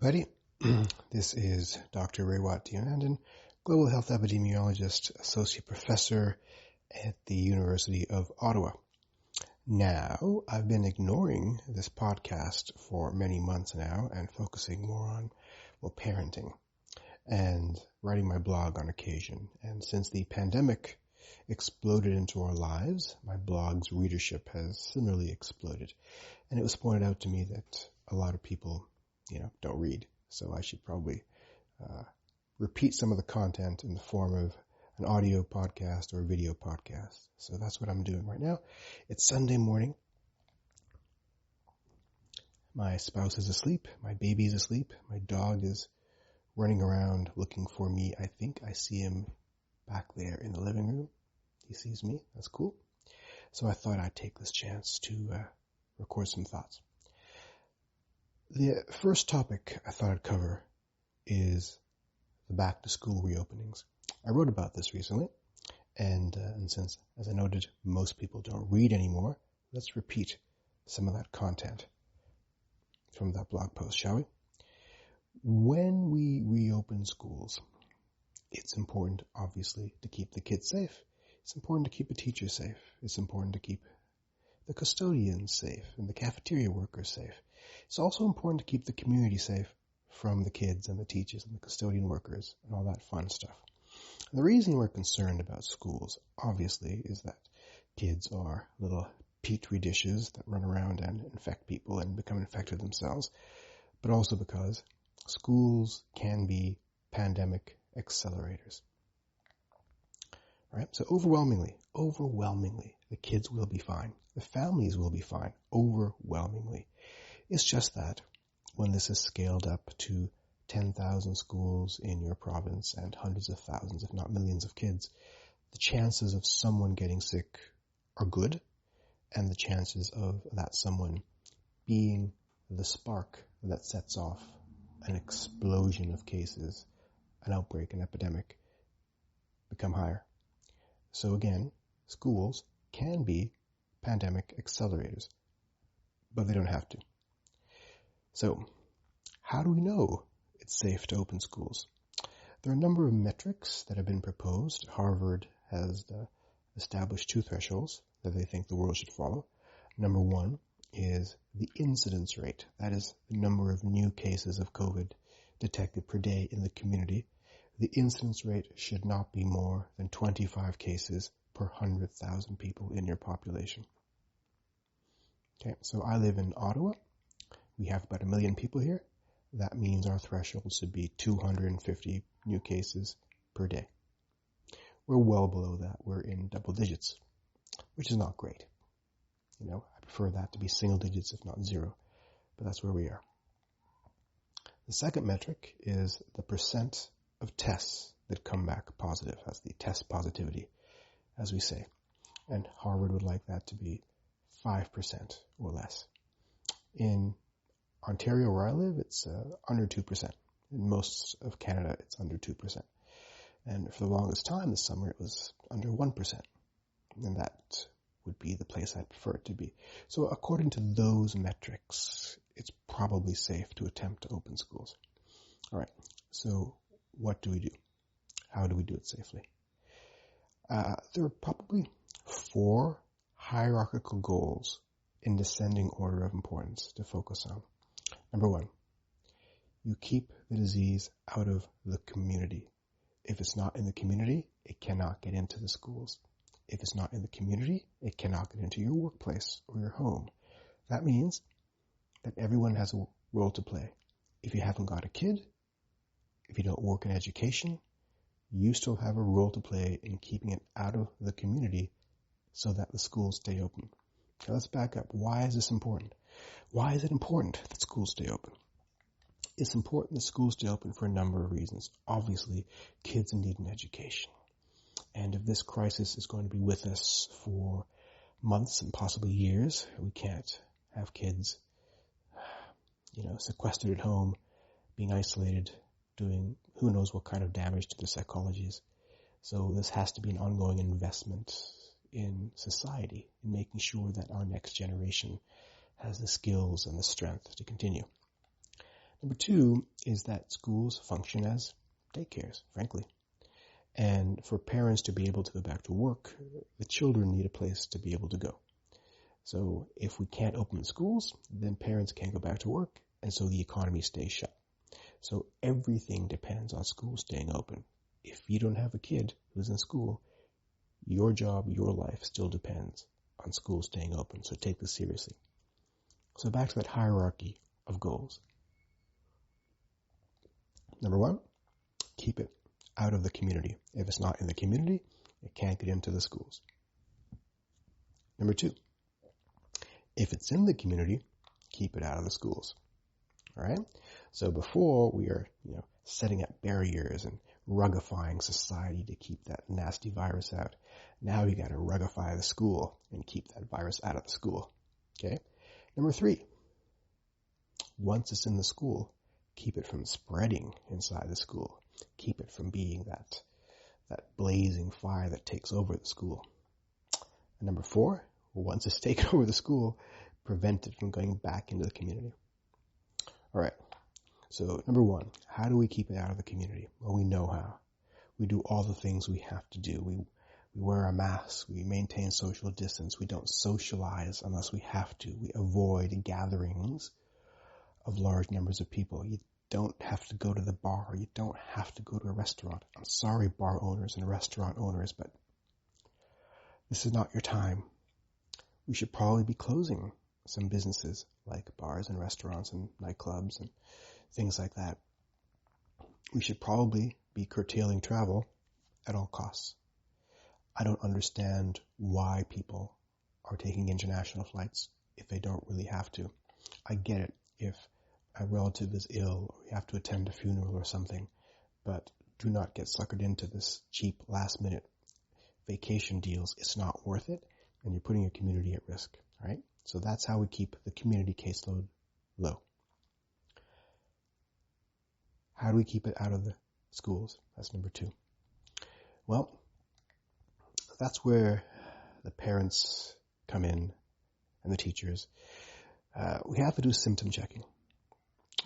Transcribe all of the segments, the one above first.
everybody. This is Dr. Rewat Dionandan, Global Health Epidemiologist, Associate Professor at the University of Ottawa. Now, I've been ignoring this podcast for many months now and focusing more on, parenting and writing my blog on occasion. And since the pandemic exploded into our lives, my blog's readership has similarly exploded. And it was pointed out to me that a lot of people don't read. So I should probably repeat some of the content in the form of an audio podcast or a video podcast. So that's what I'm doing right now. It's Sunday morning. My spouse is asleep. My baby is asleep. My dog is running around looking for me. I think I see him back there in the living room. He sees me. That's cool. So I thought I'd take this chance to record some thoughts. The first topic I thought I'd cover is the back-to-school reopenings. I wrote about this recently, and since, as I noted, most people don't read anymore, let's repeat some of that content from that blog post, shall we? When we reopen schools, it's important, obviously, to keep the kids safe. It's important to keep the teachers safe. It's important to keep the custodians safe and the cafeteria workers safe. It's also important to keep the community safe from the kids and the teachers and the custodian workers and all that fun stuff. And the reason we're concerned about schools, obviously, is that kids are little petri dishes that run around and infect people and become infected themselves, but also because schools can be pandemic accelerators. Right? So overwhelmingly, the kids will be fine. The families will be fine, overwhelmingly. It's just that when this is scaled up to 10,000 schools in your province and hundreds of thousands, if not millions of kids, the chances of someone getting sick are good, and the chances of that someone being the spark that sets off an explosion of cases, an outbreak, an epidemic, become higher. So again, schools can be pandemic accelerators, but they don't have to. So, how do we know it's safe to open schools? There are a number of metrics that have been proposed. Harvard has established two thresholds that they think the world should follow. Number one is the incidence rate. That is the number of new cases of COVID detected per day in the community. The incidence rate should not be more than 25 cases per 100,000 people in your population. Okay, so I live in Ottawa. We have about 1 million people here. That means our threshold should be 250 new cases per day. We're well below that. We're in double digits, which is not great. I prefer that to be single digits, if not zero, but that's where we are. The second metric is the percent of tests that come back positive. That's the test positivity, as we say. And Harvard would like that to be 5% or less. In Ontario, where I live, it's under 2%. In most of Canada, it's under 2%. And for the longest time this summer, it was under 1%. And that would be the place I'd prefer it to be. So according to those metrics, it's probably safe to attempt to open schools. All right, so what do we do? How do we do it safely? There are probably 4 hierarchical goals in descending order of importance to focus on. Number 1, you keep the disease out of the community. If it's not in the community, it cannot get into the schools. If it's not in the community, it cannot get into your workplace or your home. That means that everyone has a role to play. If you haven't got a kid, if you don't work in education, you still have a role to play in keeping it out of the community so that the schools stay open. Okay, let's back up. Why is this important? Why is it important that schools stay open? It's important that schools stay open for a number of reasons. Obviously, kids need an education. And if this crisis is going to be with us for months and possibly years, we can't have kids, sequestered at home, being isolated, doing who knows what kind of damage to their psychologies. So this has to be an ongoing investment in society, in making sure that our next generation has the skills and the strength to continue. Number two is that schools function as daycares, frankly. And for parents to be able to go back to work, the children need a place to be able to go. So if we can't open the schools, then parents can't go back to work, and so the economy stays shut. So everything depends on schools staying open. If you don't have a kid who's in school, your job, your life still depends on schools staying open. So take this seriously. So back to that hierarchy of goals. Number one, keep it out of the community. If it's not in the community, it can't get into the schools. Number two, if it's in the community, keep it out of the schools. All right? So before we are, setting up barriers and rugifying society to keep that nasty virus out, now we got to rugify the school and keep that virus out of the school. Okay? Number three, once it's in the school, keep it from spreading inside the school. Keep it from being that blazing fire that takes over the school. And number four, once it's taken over the school, prevent it from going back into the community. All right. So number one, how do we keep it out of the community? Well, we know how. We do all the things we have to do. We wear a mask. We maintain social distance. We don't socialize unless we have to. We avoid gatherings of large numbers of people. You don't have to go to the bar. You don't have to go to a restaurant. I'm sorry, bar owners and restaurant owners, but this is not your time. We should probably be closing some businesses like bars and restaurants and nightclubs and things like that. We should probably be curtailing travel at all costs. I don't understand why people are taking international flights if they don't really have to. I get it if a relative is ill or you have to attend a funeral or something, but do not get suckered into this cheap last-minute vacation deals. It's not worth it, and you're putting your community at risk, right? So that's how we keep the community caseload low. How do we keep it out of the schools? That's number two. Well, that's where the parents come in and the teachers. We have to do symptom checking.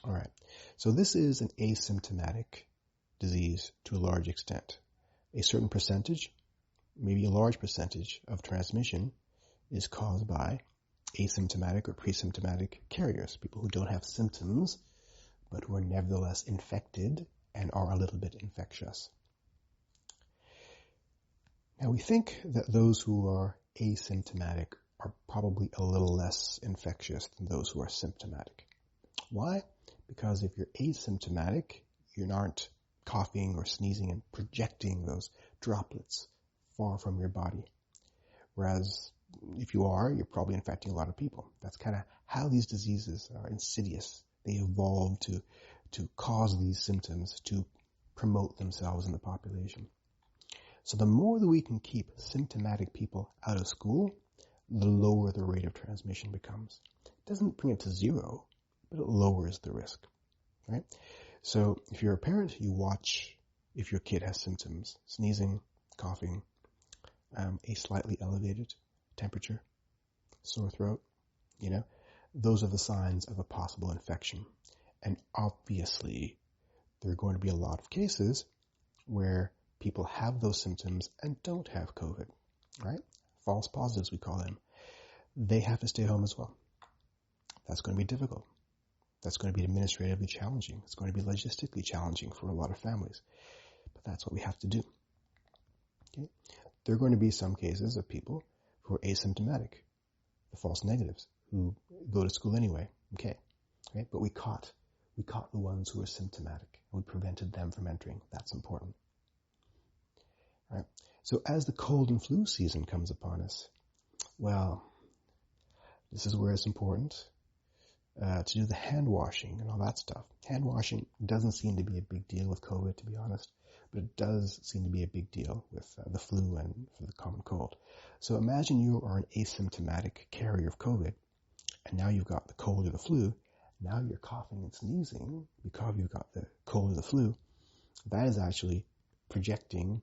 All right. So this is an asymptomatic disease to a large extent. A certain percentage, maybe a large percentage of transmission is caused by asymptomatic or pre-symptomatic carriers, people who don't have symptoms, but who are nevertheless infected and are a little bit infectious. Now we think that those who are asymptomatic are probably a little less infectious than those who are symptomatic. Why? Because if you're asymptomatic, you aren't coughing or sneezing and projecting those droplets far from your body. Whereas if you are, you're probably infecting a lot of people. That's kind of how these diseases are insidious. They evolve to cause these symptoms to promote themselves in the population. So the more that we can keep symptomatic people out of school, the lower the rate of transmission becomes. It doesn't bring it to zero, but it lowers the risk, right? So if you're a parent, you watch if your kid has symptoms, sneezing, coughing, a slightly elevated temperature, sore throat, those are the signs of a possible infection. And obviously, there are going to be a lot of cases where people have those symptoms and don't have COVID, right? False positives, we call them. They have to stay home as well. That's going to be difficult. That's going to be administratively challenging. It's going to be logistically challenging for a lot of families. But that's what we have to do. Okay? There are going to be some cases of people who are asymptomatic, the false negatives, who go to school anyway. Okay? But we caught the ones who were symptomatic, and we prevented them from entering. That's important. All right? So as the cold and flu season comes upon us, well, this is where it's important to do the hand washing and all that stuff. Hand washing doesn't seem to be a big deal with COVID, to be honest, but it does seem to be a big deal with the flu and for the common cold. So imagine you are an asymptomatic carrier of COVID, and now you've got the cold or the flu. Now you're coughing and sneezing because you've got the cold or the flu. That is actually projecting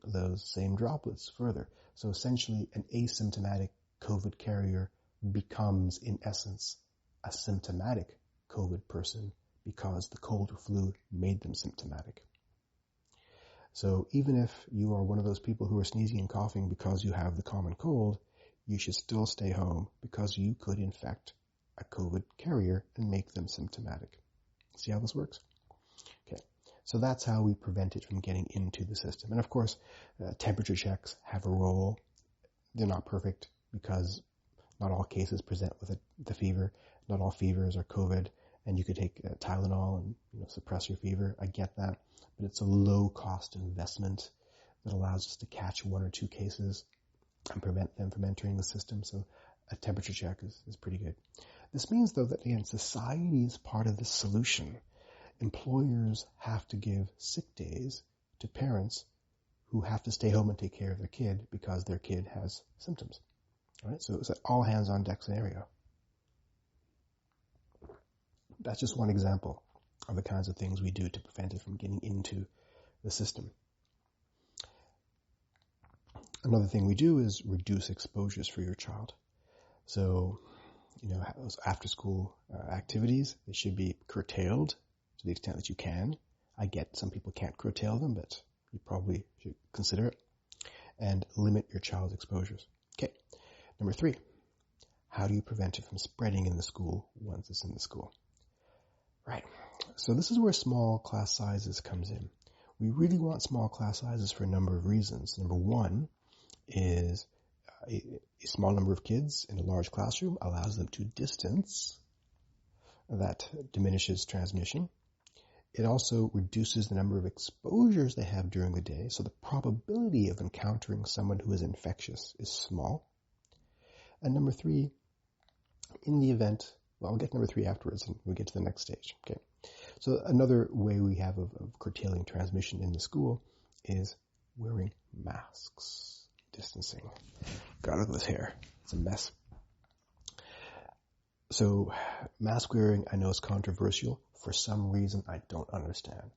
those same droplets further. So essentially, an asymptomatic COVID carrier becomes, in essence, a symptomatic COVID person because the cold or flu made them symptomatic. So even if you are one of those people who are sneezing and coughing because you have the common cold, you should still stay home because you could infect a COVID carrier and make them symptomatic. See how this works? Okay, so that's how we prevent it from getting into the system. And of course, temperature checks have a role. They're not perfect because not all cases present with the fever. Not all fevers are COVID, and you could take Tylenol and suppress your fever. I get that, but it's a low-cost investment that allows us to catch 1 or 2 cases and prevent them from entering the system. So a temperature check is pretty good. This means, though, that again, society is part of the solution. Employers have to give sick days to parents who have to stay home and take care of their kid because their kid has symptoms. All right? So it's an all-hands-on-deck scenario. That's just one example of the kinds of things we do to prevent it from getting into the system. Another thing we do is reduce exposures for your child. So, those after-school activities, they should be curtailed to the extent that you can. I get some people can't curtail them, but you probably should consider it. And limit your child's exposures. Okay. Number 3, how do you prevent it from spreading in the school once it's in the school? Right. So this is where small class sizes comes in. We really want small class sizes for a number of reasons. Number 1 is a small number of kids in a large classroom allows them to distance. That diminishes transmission. It also reduces the number of exposures they have during the day, so the probability of encountering someone who is infectious is small. And number 3, in the event, well, I'll get to number 3 afterwards and we'll get to the next stage. Okay. So another way we have of curtailing transmission in the school is wearing masks. Distancing. God, look at this hair. It's a mess. So mask wearing, I know, is controversial. For some reason, I don't understand.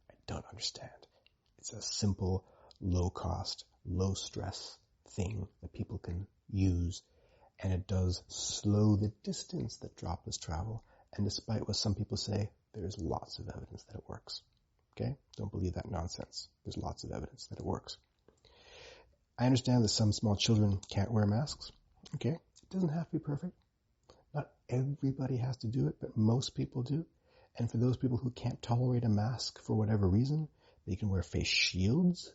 It's a simple, low-cost, low-stress thing that people can use, and it does slow the distance that droplets travel. And despite what some people say, there's lots of evidence that it works. Okay? Don't believe that nonsense. There's lots of evidence that it works. I understand that some small children can't wear masks. Okay? It doesn't have to be perfect. Not everybody has to do it, but most people do. And for those people who can't tolerate a mask for whatever reason, they can wear face shields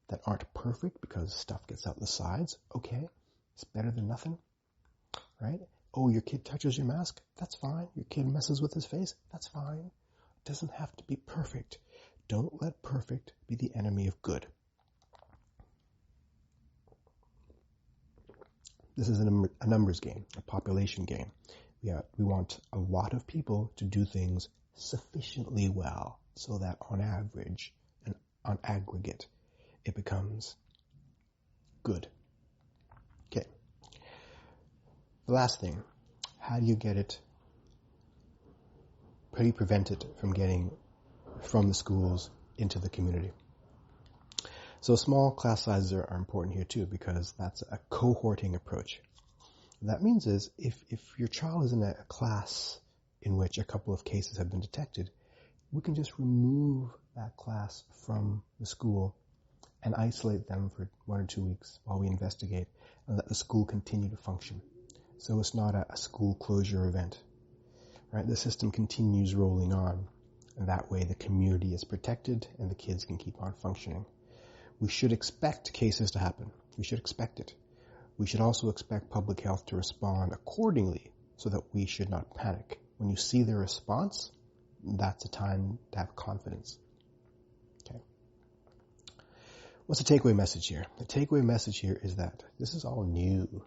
that aren't perfect because stuff gets out the sides. Okay, it's better than nothing, right? Oh, your kid touches your mask? That's fine. Your kid messes with his face? That's fine. It doesn't have to be perfect. Don't let perfect be the enemy of good. This is a numbers game, a population game. We want a lot of people to do things sufficiently well so that on average and on aggregate, it becomes good. Okay. The last thing, how do you prevent it from getting from the schools into the community? So small class sizes are important here too, because that's a cohorting approach. What that means is if your child is in a class in which a couple of cases have been detected, we can just remove that class from the school and isolate them for 1 or 2 weeks while we investigate and let the school continue to function. So it's not a school closure event, right? The system continues rolling on, and that way the community is protected and the kids can keep on functioning. We should expect cases to happen. We should expect it. We should also expect public health to respond accordingly so that we should not panic. When you see their response, that's a time to have confidence. Okay. What's the takeaway message here? The takeaway message here is that this is all new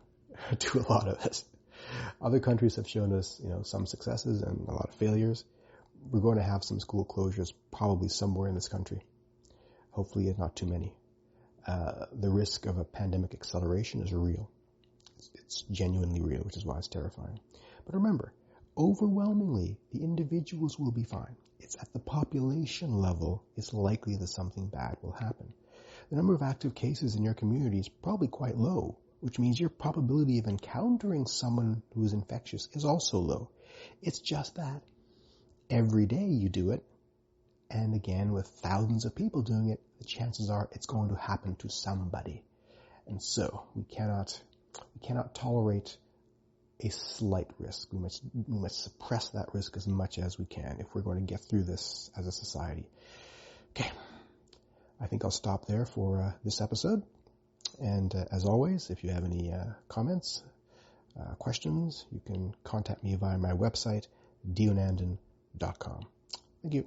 to a lot of us. Other countries have shown us, some successes and a lot of failures. We're going to have some school closures probably somewhere in this country. Hopefully not too many. The risk of a pandemic acceleration is real. It's genuinely real, which is why it's terrifying. But remember, overwhelmingly, the individuals will be fine. It's at the population level, it's likely that something bad will happen. The number of active cases in your community is probably quite low, which means your probability of encountering someone who is infectious is also low. It's just that every day you do it, and again with thousands of people doing it, the chances are it's going to happen to somebody. And so we cannot tolerate a slight risk. We must suppress that risk as much as we can if we're going to get through this as a society. Okay, I think I'll stop there for this episode. And as always, if you have any comments, questions, you can contact me via my website, dionandan.com. Thank you.